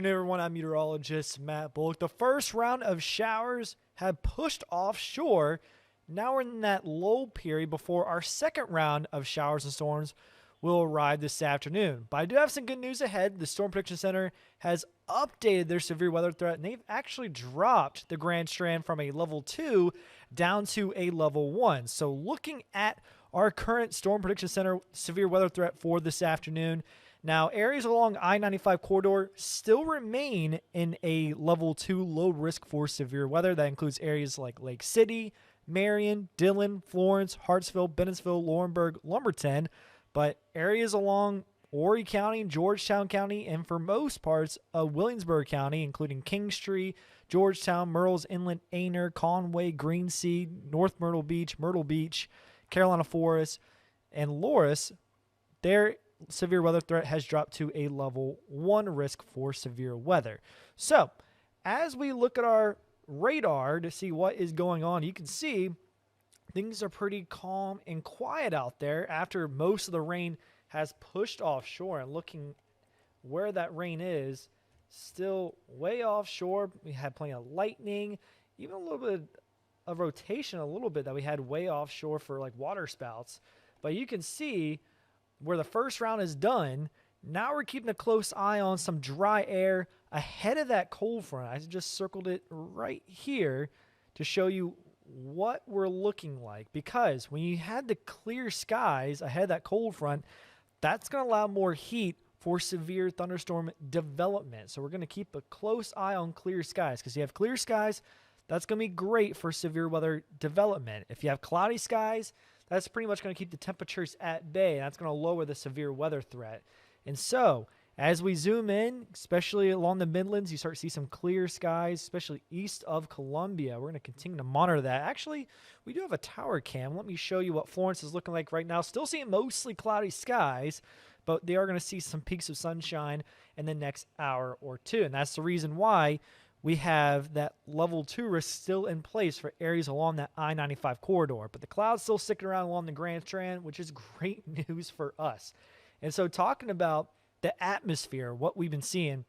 Hey everyone, I'm meteorologist Matt Bullock. The first round of showers have pushed offshore. Now we're in that lull period before our second round of showers and storms will arrive this afternoon. But I do have some good news ahead. The Storm Prediction Center has updated their severe weather threat, and they've actually dropped the Grand Strand from a level 2 down to a level 1. So looking at our current Storm Prediction Center severe weather threat for this afternoon, now, areas along I-95 corridor still remain in a level 2 low risk for severe weather. That includes areas like Lake City, Marion, Dillon, Florence, Hartsville, Bennettsville, Laurinburg, Lumberton. But areas along Horry County, Georgetown County, and for most parts of Williamsburg County, including Kingstree, Georgetown, Murrells Inlet, Aner, Conway, Greensea, North Myrtle Beach, Carolina Forest, and Loris, their severe weather threat has dropped to a level 1 risk for severe weather. So, as we look at our radar to see what is going on, you can see things are pretty calm and quiet out there after most of the rain has pushed offshore. And looking where that rain is, still way offshore. We had plenty of lightning, even a little bit of rotation, a little bit that we had way offshore for like water spouts. But you can see where the first round is done. Now we're keeping a close eye on some dry air ahead of that cold front. I just circled it right here to show you what we're looking like, because when you had the clear skies ahead of that cold front, that's going to allow more heat for severe thunderstorm development. So we're going to keep a close eye on clear skies, because you have clear skies, that's going to be great for severe weather development. If you have cloudy skies, that's pretty much going to keep the temperatures at bay, and that's going to lower the severe weather threat. And so, as we zoom in, especially along the Midlands, you start to see some clear skies, especially east of Columbia. We're going to continue to monitor that. Actually, we do have a tower cam. Let me show you what Florence is looking like right now. Still seeing mostly cloudy skies, but they are going to see some peaks of sunshine in the next hour or two. And that's the reason why we have that level 2 risk still in place for areas along that I-95 corridor. But the clouds still sticking around along the Grand Strand, which is great news for us. And so talking about the atmosphere, what we've been seeing,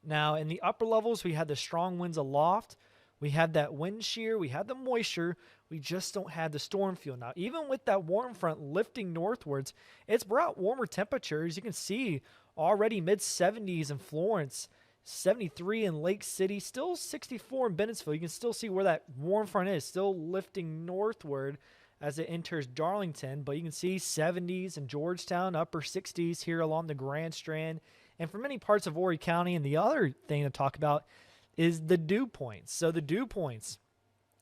now in the upper levels, we had the strong winds aloft. We had that wind shear. We had the moisture. We just don't have the storm field. Now, even with that warm front lifting northwards, it's brought warmer temperatures. You can see already mid-70s in Florence, 73 in Lake City, still 64 in Bennettsville. You can still see where that warm front is, still lifting northward as it enters Darlington. But you can see 70s in Georgetown, upper 60s here along the Grand Strand, and for many parts of Horry County. And the other thing to talk about is the dew points. So the dew points,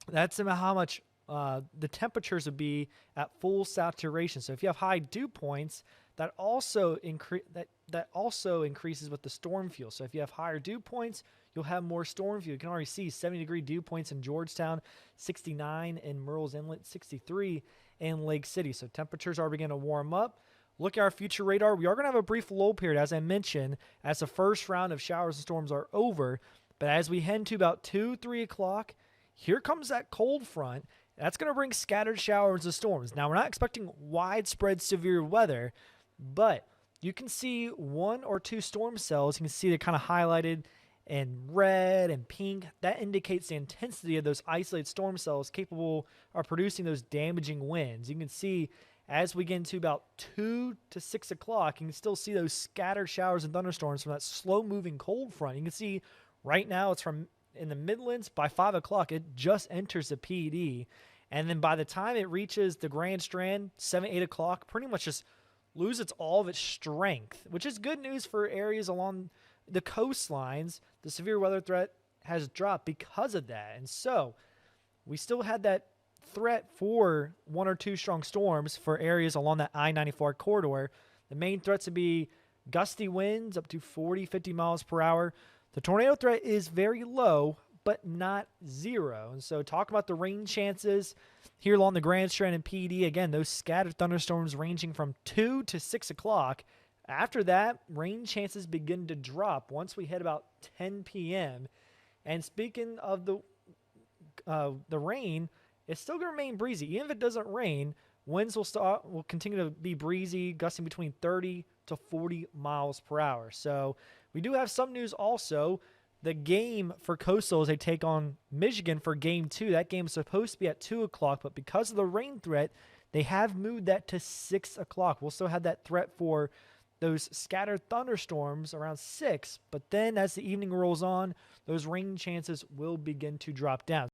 that's about how much the temperatures would be at full saturation. So if you have high dew points, that also increases with the storm fuel. So if you have higher dew points, you'll have more storm fuel. You can already see 70-degree dew points in Georgetown, 69 in Murrells Inlet, 63 in Lake City. So temperatures are beginning to warm up. Look at our future radar. We are going to have a brief lull period, as I mentioned, as the first round of showers and storms are over. But as we head to about 2, 3 o'clock, here comes that cold front. That's going to bring scattered showers and storms. Now, we're not expecting widespread severe weather, but you can see 1 or 2 storm cells. You can see they're kind of highlighted in red and pink. That indicates the intensity of those isolated storm cells capable of producing those damaging winds. You can see as we get into about 2 to 6 o'clock, you can still see those scattered showers and thunderstorms from that slow-moving cold front. You can see right now it's from in the Midlands. By 5 o'clock, it just enters the PD. And then by the time it reaches the Grand Strand, 7, 8 o'clock, pretty much just loses all of its strength, which is good news for areas along the coastlines. The severe weather threat has dropped because of that. And so we still had that threat for 1 or 2 strong storms for areas along that I-94 corridor. The main threats would be gusty winds up to 40, 50 miles per hour. The tornado threat is very low, but not zero. And so talk about the rain chances here along the Grand Strand and PD. Again, those scattered thunderstorms ranging from 2 to 6 o'clock. After that, rain chances begin to drop once we hit about 10 p.m. And speaking of the rain, it's still going to remain breezy. Even if it doesn't rain, winds will continue to be breezy, gusting between 30 to 40 miles per hour. So We do have some news also. The game for Coastal as they take on Michigan for Game 2. That game is supposed to be at 2 o'clock, but because of the rain threat, they have moved that to 6 o'clock. We'll still have that threat for those scattered thunderstorms around 6, but then as the evening rolls on, those rain chances will begin to drop down.